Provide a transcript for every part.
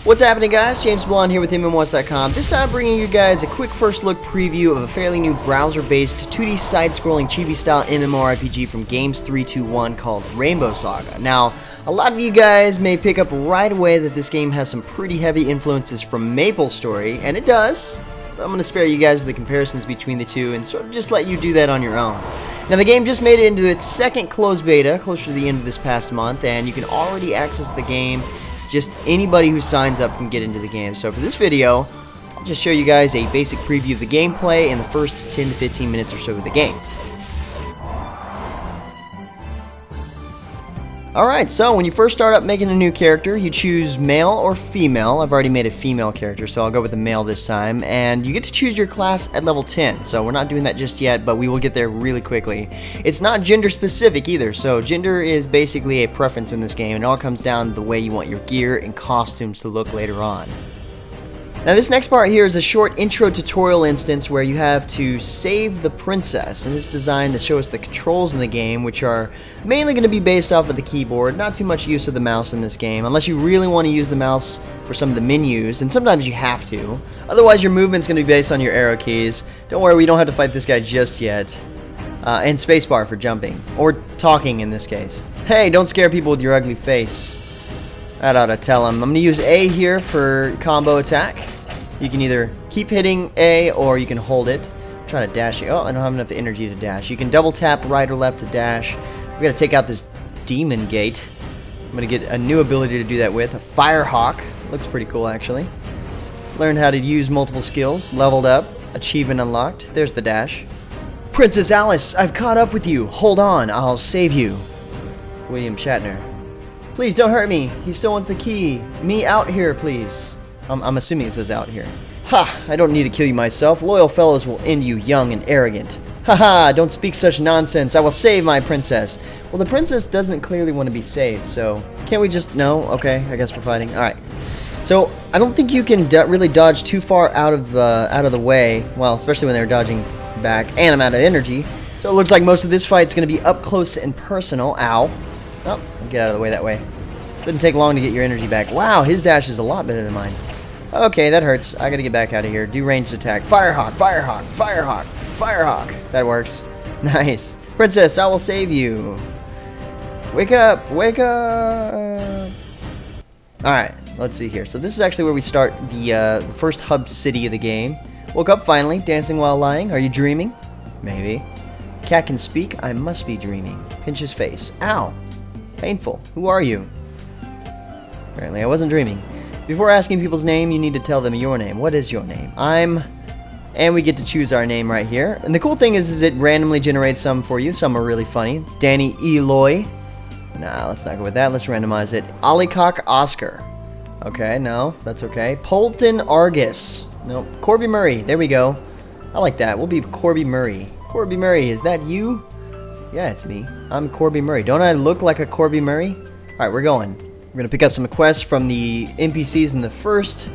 What's happening, guys? James Blonde here with MMOHuts.com. This time bringing you guys a quick first look preview of a fairly new browser-based 2D side-scrolling chibi-style MMORPG from Games 321 called Ranbow Saga. Now, a lot of you guys may pick up right away that this game has some pretty heavy influences from MapleStory, and it does, but I'm going to spare you guys with the comparisons between the two and sort of just let you do that on your own. Now, the game just made it into its second closed beta, closer to the end of this past month, and you can already access the game. Just anybody who signs up can get into the game. So for this video, I'll just show you guys a basic preview of the gameplay in the first 10 to 15 minutes or so of the game. Alright, so when you first start up making a new character, you choose male or female. I've already made a female character, so I'll go with the male this time. And you get to choose your class at level 10, so we're not doing that just yet, but we will get there really quickly. It's not gender specific either, so gender is basically a preference in this game, and it all comes down to the way you want your gear and costumes to look later on. Now, this next part here is a short intro tutorial instance where you have to save the princess, and it's designed to show us the controls in the game, which are mainly going to be based off of the keyboard. Not too much use of the mouse in this game, unless you really want to use the mouse for some of the menus, and sometimes you have to. Otherwise, your movement's going to be based on your arrow keys. Don't worry, we don't have to fight this guy just yet. And spacebar for jumping, or talking in this case. Hey, don't scare people with your ugly face. That ought to tell him. I'm going to use A here for combo attack. You can either keep hitting A or you can hold it. I'm trying to dash it. Oh, I don't have enough energy to dash. You can double tap right or left to dash. We got to take out this demon gate. I'm going to get a new ability to do that with. A Firehawk. Looks pretty cool, actually. Learned how to use multiple skills. Leveled up. Achievement unlocked. There's the dash. Princess Alice, I've caught up with you. Hold on, I'll save you. William Shatner. Please don't hurt me. He still wants the key. Me out here, please. I'm assuming it says out here. Ha! I don't need to kill you myself. Loyal fellows will end you young and arrogant. Haha! Don't speak such nonsense. I will save my princess. Well, the princess doesn't clearly want to be saved, so can't we just... No? Okay, I guess we're fighting. Alright. So, I don't think you can really dodge too far out of the way. Well, especially when they're dodging back. And I'm out of energy. So it looks like most of this fight's going to be up close and personal. Ow. Oh, get out of the way that way. Didn't take long to get your energy back. Wow, his dash is a lot better than mine. Okay, that hurts. I gotta get back out of here. Do ranged attack. Firehawk, Firehawk, Firehawk, Firehawk. That works. Nice. Princess, I will save you. Wake up, wake up. Alright, let's see here. So this is actually where we start the first hub city of the game. Woke up finally, dancing while lying. Are you dreaming? Maybe. Cat can speak. I must be dreaming. Pinch his face. Ow. Painful. Who are you? Apparently I wasn't dreaming. Before asking people's name, you need to tell them your name. What is your name? And we get to choose our name right here. And the cool thing is it randomly generates some for you. Some are really funny. Danny Eloy. Nah, let's not go with that. Let's randomize it. Ollycock Oscar. Okay, no, that's okay. Polton Argus. Nope. Corby Murray. There we go. I like that. We'll be Corby Murray. Corby Murray, is that you? Yeah, it's me. I'm Corby Murray. Don't I look like a Corby Murray? Alright, we're going. We're going to pick up some quests from the NPCs in the first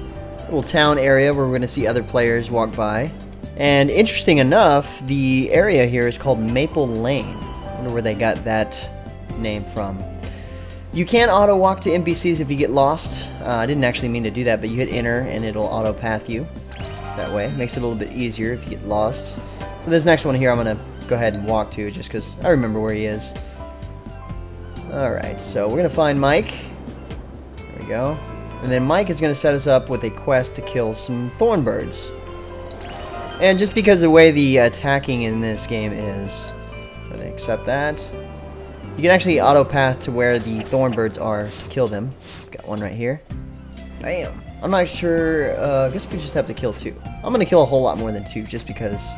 little town area where we're going to see other players walk by. And interesting enough, the area here is called Maple Lane. I wonder where they got that name from. You can auto-walk to NPCs if you get lost. I didn't actually mean to do that, but you hit enter and it'll auto-path you that way. Makes it a little bit easier if you get lost. So this next one here I'm going to go ahead and walk to just because I remember where he is. Alright, so we're going to find Mike. There we go. And then Mike is going to set us up with a quest to kill some thornbirds. And just because of the way the attacking in this game is, I'm going to accept that. You can actually auto-path to where the thornbirds are to kill them. Got one right here. Bam! I'm not sure, I guess we just have to kill 2. I'm going to kill a whole lot more than 2 just because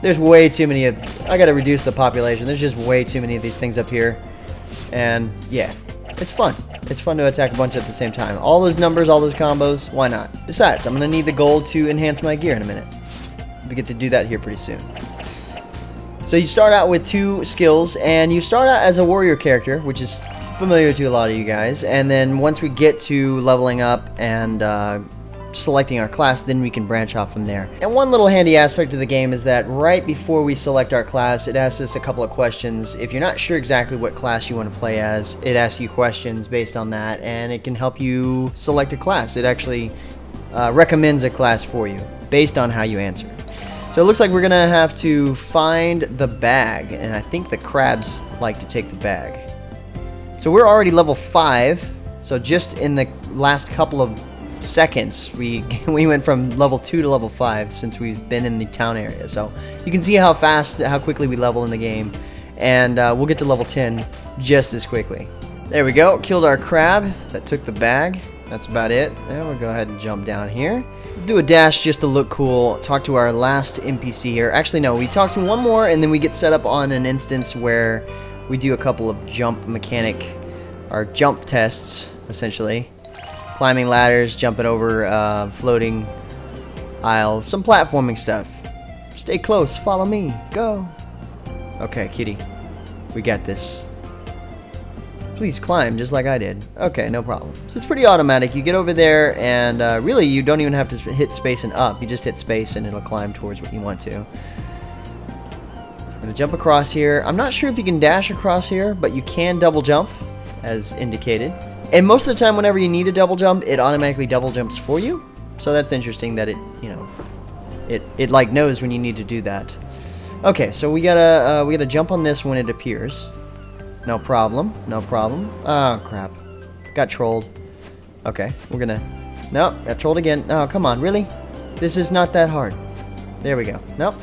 there's way too many of... I got to reduce the population. There's just way too many of these things up here. And, yeah, it's fun. It's fun to attack a bunch at the same time. All those numbers, all those combos, why not? Besides, I'm going to need the gold to enhance my gear in a minute. We get to do that here pretty soon. So you start out with 2 skills, and you start out as a warrior character, which is familiar to a lot of you guys. And then once we get to leveling up and selecting our class, then we can branch off from there. And one little handy aspect of the game is that right before we select our class, it asks us a couple of questions. If you're not sure exactly what class you want to play as, it asks you questions based on that, and it can help you select a class. It actually recommends a class for you based on how you answer. So it looks like we're gonna have to find the bag, and I think the crabs like to take the bag. So we're already level 5, so just in the last couple of seconds we went from level 2 to level 5 since we've been in the town area. So you can see how quickly we level in the game, and we'll get to level 10 just as quickly. There we go, killed our crab that took the bag. That's about it. And we'll go ahead and jump down here. Do a dash just to look cool. Talk to our last NPC here. Actually, no, we talk to one more, and then we get set up on an instance where we do a couple of jump mechanic, or jump tests, essentially. Climbing ladders, jumping over floating aisles, some platforming stuff. Stay close, follow me, go. Okay, kitty, we got this. Please climb just like I did. Okay, no problem. So it's pretty automatic. You get over there, and really you don't even have to hit space and up. You just hit space and it'll climb towards what you want to. So I'm going to jump across here. I'm not sure if you can dash across here, but you can double jump, as indicated. And most of the time, whenever you need a double jump, it automatically double jumps for you. So that's interesting that it, you know, it like knows when you need to do that. Okay, so we gotta jump on this when it appears. No problem, no problem. Oh crap, got trolled. Okay, we're gonna. Nope, got trolled again. Oh come on, really? This is not that hard. There we go. Nope.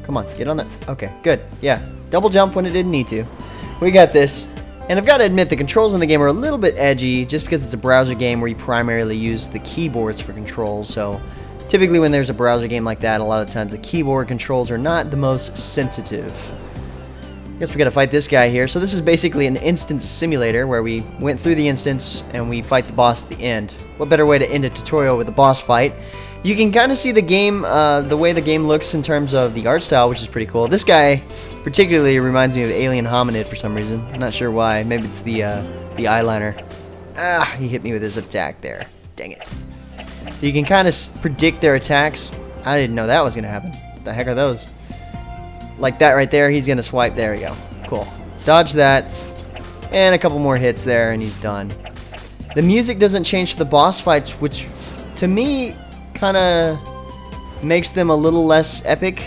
Come on, get on that. Okay, good. Yeah, double jump when it didn't need to. We got this. And I've got to admit, the controls in the game are a little bit edgy, just because it's a browser game where you primarily use the keyboards for controls. So typically when there's a browser game like that, a lot of times the keyboard controls are not the most sensitive. I guess we got to fight this guy here. So this is basically an instance simulator where we went through the instance and we fight the boss at the end. What better way to end a tutorial with a boss fight? You can kind of see the game, the way the game looks in terms of the art style, which is pretty cool. This guy particularly reminds me of Alien Hominid for some reason. I'm not sure why. Maybe it's the eyeliner. Ah, he hit me with his attack there. Dang it. You can kind of predict their attacks. I didn't know that was going to happen. What the heck are those? Like that right there, he's going to swipe. There we go. Cool. Dodge that. And a couple more hits there, and he's done. The music doesn't change to the boss fights, which to me kind of makes them a little less epic.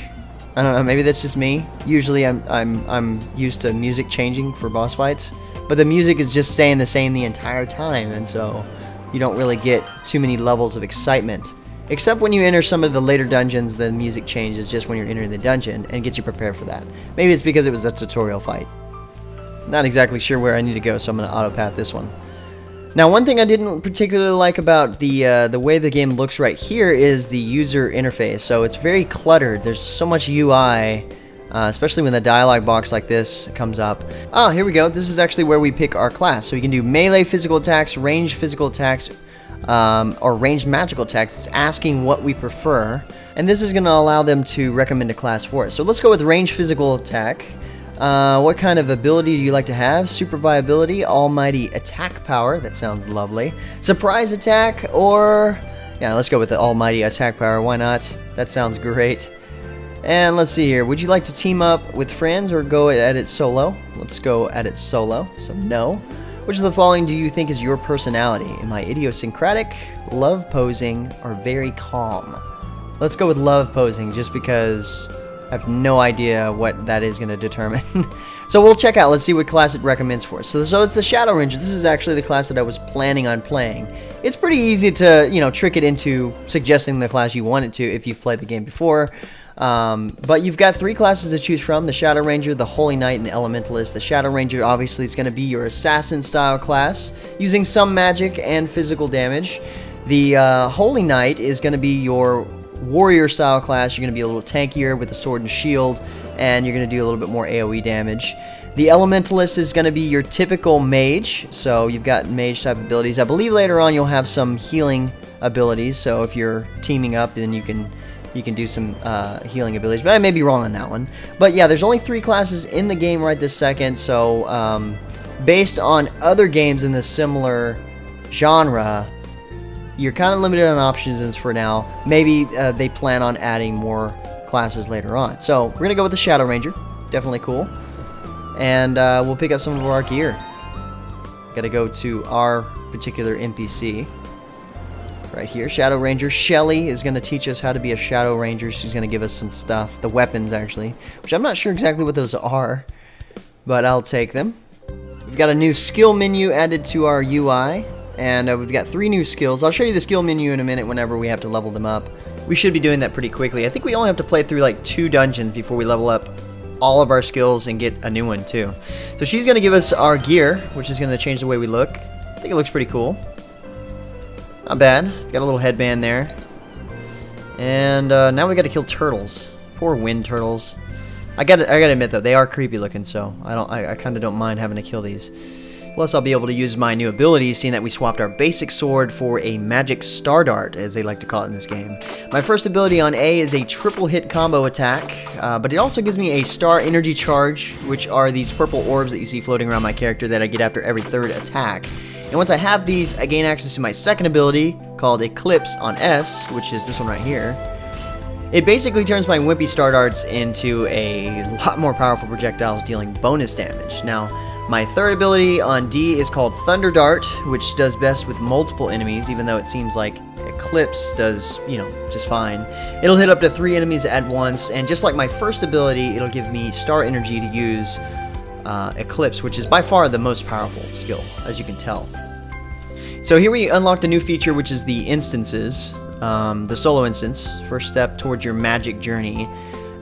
I don't know, maybe that's just me. Usually I'm used to music changing for boss fights, but the music is just staying the same the entire time, and so you don't really get too many levels of excitement. Except when you enter some of the later dungeons, the music changes just when you're entering the dungeon and gets you prepared for that. Maybe it's because it was a tutorial fight. Not exactly sure where I need to go, so I'm going to auto-path this one. Now, one thing I didn't particularly like about the way the game looks right here is the user interface. So it's very cluttered. There's so much UI, especially when the dialog box like this comes up. Oh, here we go. This is actually where we pick our class. So you can do melee physical attacks, ranged physical attacks, or ranged magical attacks. It's asking what we prefer, and this is going to allow them to recommend a class for us. So let's go with ranged physical attack. What kind of ability do you like to have? Super viability, almighty attack power, that sounds lovely. Surprise attack, or... yeah, let's go with the almighty attack power, why not? That sounds great. And let's see here, would you like to team up with friends or go at it solo? Let's go at it solo, so no. Which of the following do you think is your personality? Am I idiosyncratic, love posing, or very calm? Let's go with love posing, just because I have no idea what that is going to determine. So we'll check out. Let's see what class it recommends for us. So it's the Shadow Ranger. This is actually the class that I was planning on playing. It's pretty easy to, you know, trick it into suggesting the class you want it to if you've played the game before. But you've got 3 classes to choose from: the Shadow Ranger, the Holy Knight, and the Elementalist. The Shadow Ranger obviously is going to be your assassin style class, using some magic and physical damage. The Holy Knight is going to be your warrior style class. You're going to be a little tankier with the sword and shield, and you're going to do a little bit more AoE damage. The Elementalist is going to be your typical mage, so you've got mage type abilities. I believe later on you'll have some healing abilities, so if you're teaming up, then you can do some healing abilities, but I may be wrong on that one. But yeah, there's only 3 classes in the game right this second, so based on other games in the similar genre, you're kind of limited on options for now. Maybe they plan on adding more classes later on. So we're gonna go with the Shadow Ranger. Definitely cool. And we'll pick up some of our gear. Gotta go to our particular NPC right here. Shadow Ranger Shelly is gonna teach us how to be a Shadow Ranger. She's gonna give us some stuff, the weapons actually, which I'm not sure exactly what those are, but I'll take them. We've got a new skill menu added to our UI, and we've got 3 new skills. I'll show you the skill menu in a minute whenever we have to level them up. We should be doing that pretty quickly. I think we only have to play through like 2 dungeons before we level up all of our skills and get a new one too. So she's going to give us our gear, which is going to change the way we look. I think it looks pretty cool. Not bad. Got a little headband there. And now we got to kill turtles. Poor wind turtles. I gotta admit though, they are creepy looking, so I kind of don't mind having to kill these. Plus, I'll be able to use my new abilities, seeing that we swapped our basic sword for a magic star dart, as they like to call it in this game. My first ability on A is a triple hit combo attack, but it also gives me a star energy charge, which are these purple orbs that you see floating around my character that I get after every 3rd attack. And once I have these, I gain access to my second ability, called Eclipse on S, which is this one right here. It basically turns my wimpy star darts into a lot more powerful projectiles dealing bonus damage. Now, my 3rd ability on D is called Thunder Dart, which does best with multiple enemies, even though it seems like Eclipse does, you know, just fine. It'll hit up to 3 enemies at once, and just like my first ability, it'll give me star energy to use Eclipse, which is by far the most powerful skill, as you can tell. So here we unlocked a new feature, which is the instances. The solo instance, first step towards your magic journey.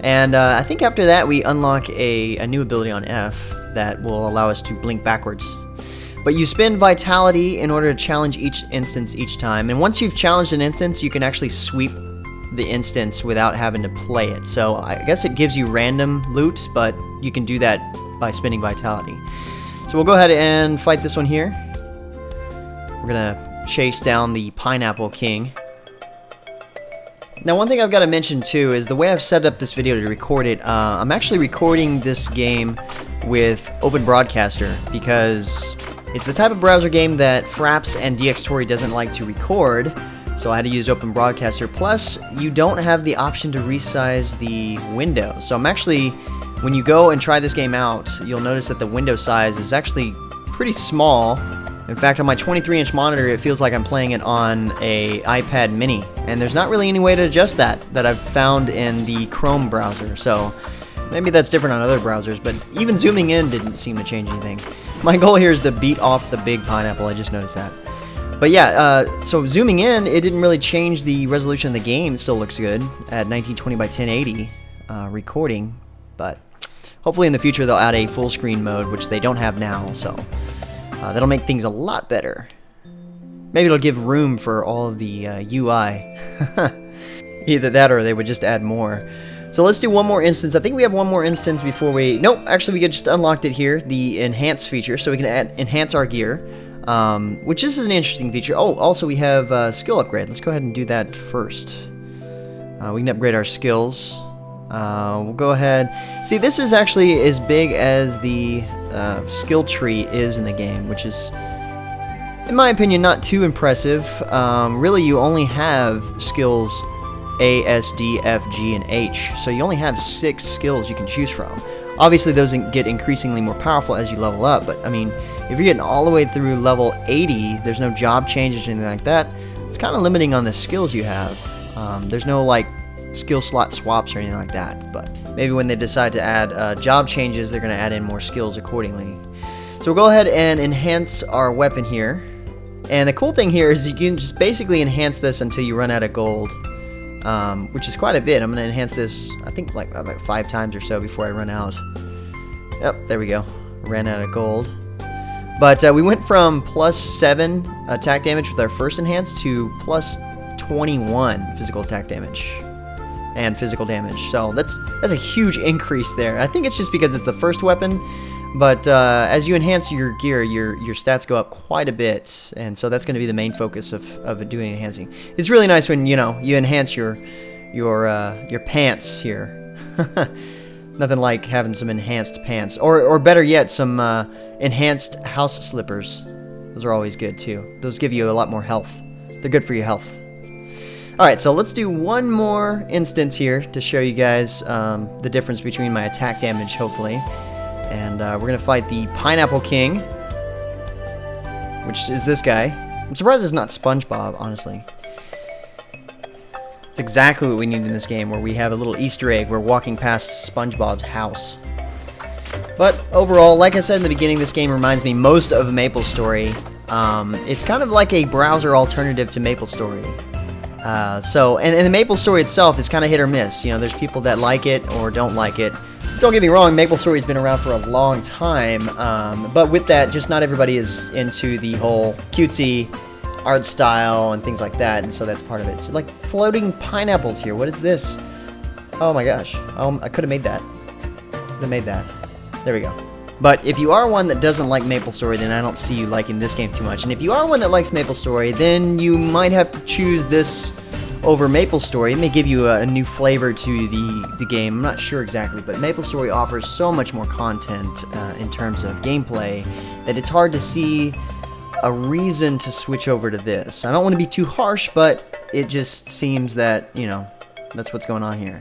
And I think after that we unlock a new ability on F that will allow us to blink backwards. But you spend vitality in order to challenge each instance each time. And once you've challenged an instance, you can actually sweep the instance without having to play it. So I guess it gives you random loot, but you can do that by spending vitality. So we'll go ahead and fight this one here. We're gonna chase down the Pineapple King. Now, one thing I've got to mention too is the way I've set up this video to record it. I'm actually recording this game with Open Broadcaster because it's the type of browser game that Fraps and DxTory doesn't like to record, so I had to use Open Broadcaster. Plus, you don't have the option to resize the window. So I'm actually, when you go and try this game out, you'll notice that the window size is actually pretty small. In fact, on my 23-inch monitor, it feels like I'm playing it on a iPad mini, and there's not really any way to adjust that I've found in the Chrome browser, so maybe that's different on other browsers, but even zooming in didn't seem to change anything. My goal here is to beat off the big pineapple, I just noticed that. But yeah, so zooming in, it didn't really change the resolution of the game. It still looks good at 1920 by 1080 recording, but hopefully in the future they'll add a full screen mode, which they don't have now, so that'll make things a lot better. Maybe it'll give room for all of the UI. Either that or they would just add more. So let's do one more instance. I think we have one more instance before we... Nope, actually we just unlocked it here, the enhance feature, so we can enhance our gear, which is an interesting feature. Oh, also we have skill upgrade. Let's go ahead and do that first. We can upgrade our skills. We'll go ahead. See, this is actually as big as the skill tree is in the game, which is, in my opinion, not too impressive. Really, you only have skills A, S, D, F, G, and H, so you only have 6 skills you can choose from. Obviously, those get increasingly more powerful as you level up, but I mean, if you're getting all the way through level 80, there's no job changes or anything like that. It's kind of limiting on the skills you have. There's no, like, skill slot swaps or anything like that, but maybe when they decide to add job changes, they're going to add in more skills accordingly. So we'll go ahead and enhance our weapon here, and the cool thing here is you can just basically enhance this until you run out of gold, which is quite a bit. I'm going to enhance this, I think, like 5 times or so before I run out. Yep, there we go. Ran out of gold. But we went from +7 attack damage with our first enhance to +21 physical attack damage and physical damage, so that's a huge increase there. I think it's just because it's the first weapon, but as you enhance your gear, your stats go up quite a bit, and so that's going to be the main focus of doing enhancing. It's really nice when, you know, you enhance your pants here. Nothing like having some enhanced pants, or better yet, some enhanced house slippers. Those are always good too. Those give you a lot more health They're good for your health. Alright, so let's do one more instance here to show you guys the difference between my attack damage, hopefully. And we're going to fight the Pineapple King, which is this guy. I'm surprised it's not SpongeBob, honestly. It's exactly what we need in this game, where we have a little Easter egg. We're walking past SpongeBob's house. But overall, like I said in the beginning, this game reminds me most of MapleStory. It's kind of like a browser alternative to MapleStory. And the MapleStory itself is kind of hit or miss. You know, there's people that like it or don't like it. Don't get me wrong, MapleStory's been around for a long time, but with that, just not everybody is into the whole cutesy art style and things like that, and so that's part of it. So, like, floating pineapples here. What is this? Oh my gosh. I could have made that. Could have made that. There we go. But if you are one that doesn't like MapleStory, then I don't see you liking this game too much. And if you are one that likes MapleStory, then you might have to choose this over MapleStory. It may give you a new flavor to the game. I'm not sure exactly, but MapleStory offers so much more content in terms of gameplay that it's hard to see a reason to switch over to this. I don't want to be too harsh, but it just seems that, you know, that's what's going on here.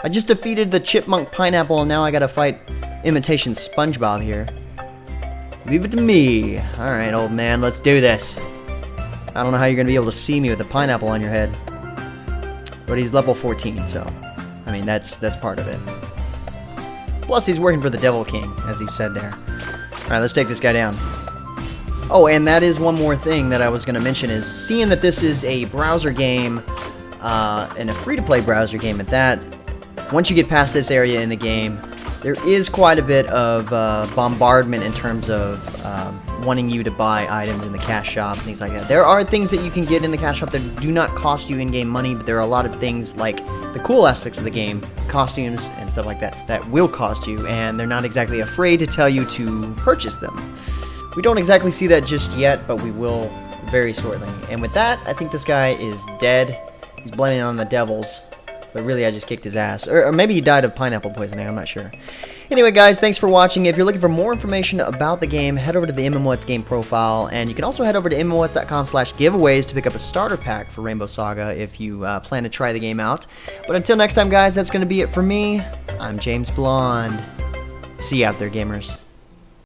I just defeated the Chipmunk Pineapple, and now I gotta fight imitation SpongeBob here. Leave it to me. Alright, old man, let's do this. I don't know how you're gonna be able to see me with a pineapple on your head. But he's level 14, so I mean that's part of it. Plus he's working for the Devil King, as he said there. Alright, let's take this guy down. Oh, and that is one more thing that I was gonna mention, is seeing that this is a browser game, and a free-to-play browser game at that, once you get past this area in the game, there is quite a bit of bombardment in terms of wanting you to buy items in the cash shop, things like that. There are things that you can get in the cash shop that do not cost you in-game money, but there are a lot of things like the cool aspects of the game, costumes and stuff like that, that will cost you, and they're not exactly afraid to tell you to purchase them. We don't exactly see that just yet, but we will very shortly. And with that, I think this guy is dead. He's blaming it on the devils. But really, I just kicked his ass. Or maybe he died of pineapple poisoning, I'm not sure. Anyway, guys, thanks for watching. If you're looking for more information about the game, head over to the MMOHuts game profile. And you can also head over to MMOHuts.com/giveaways to pick up a starter pack for Ranbow Saga if you plan to try the game out. But until next time, guys, that's going to be it for me. I'm James Blonde. See you out there, gamers.